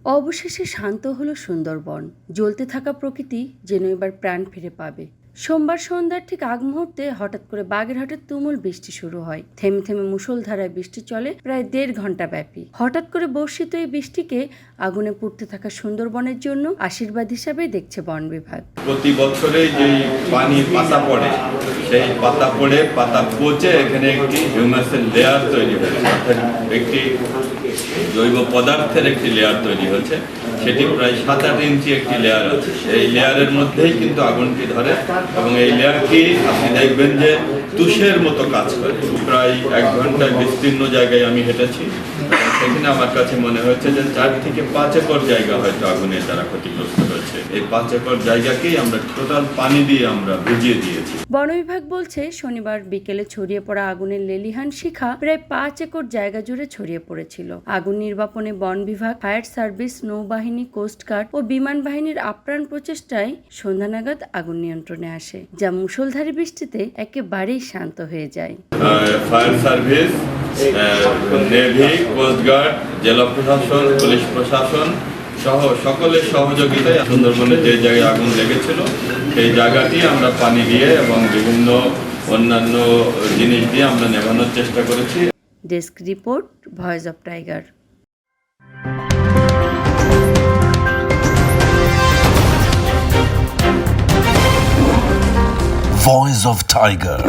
অবশেষে শান্ত হলো সুন্দরবন। জ্বলতে থাকা প্রকৃতি যেন এবার প্রাণ ফিরে পাবে। সোমবার সন্ধ্যার ঠিক আগ মুহূর্তে হঠাৎ করে বাগেরহাটের তুমুল বৃষ্টি শুরু হয়। থেমে থেমে মুষলধারায় বৃষ্টি চলে প্রায় 1.5 ঘন্টা ব্যাপী। হঠাৎ করে বর্ষিত এই বৃষ্টিকে আগুনে পুড়তে থাকা সুন্দরবনের জন্য আশীর্বাদ হিসাবে দেখছে বন বিভাগ। প্রতি বছরে যে পানি পাতা পড়ে, সেই পাতা পড়ে পাতা পচে এখানে একটি হিউমাসের লেয়ার তৈরি হয়েছে, অর্থাৎ একটি জৈব পদার্থের একটি লেয়ার তৈরি হয়েছে। সেটি প্রায় 7-8 ইঞ্চি একটি লেয়ার আছে। এই লেয়ারের মধ্যেই কিন্তু আগুনটি ধরে এবং এই লেয়ারটি আপনি দেখবেন যে তুষের মতো কাজ করে। প্রায় 1 ঘন্টায় বিস্তীর্ণ জায়গায় আমি হেঁটেছি। সেখানে আমার কাছে মনে হচ্ছে যে 4 থেকে 5 একর জায়গা হয়তো আগুনের দ্বারা ক্ষতিগ্রস্ত হয়েছে। এই 5 একর জায়গাকেই আমরা টোটাল পানি দিয়ে আমরা ভিজিয়ে দিয়েছি। বন বিভাগ বলছে শনিবার বিকেলে ছড়িয়ে পড়া আগুনের লেলিহান শিখা প্রায় 5 একর জায়গা জুড়ে ছড়িয়ে পড়েছিল। আগুন নির্বাপনে বন বিভাগ, ফায়ার সার্ভিস, নৌবাহিনী, কোস্টগার্ড ও বিমান বাহিনীর আপ্রাণ প্রচেষ্টায় সন্ধ্যা নাগাদ আগুন নিয়ন্ত্রণে আসে, যা মুষলধারে বৃষ্টিতে একেবারেই শান্ত হয়ে যায়। ফায়ার সার্ভিস, নেভি, কোস্টগার্ড, জেলা প্রশাসন, পুলিশ প্রশাসন সহ সকলের সহযোগিতায় সুন্দরবনের যে জায়গায় আগুন লেগেছিল সেই জায়গাটি আমরা পানি দিয়ে এবং বিভিন্ন অন্যান্য জিনিস দিয়ে আমরা নেভানোর চেষ্টা করেছি। Desk report, voice of tiger. Voice of Tiger.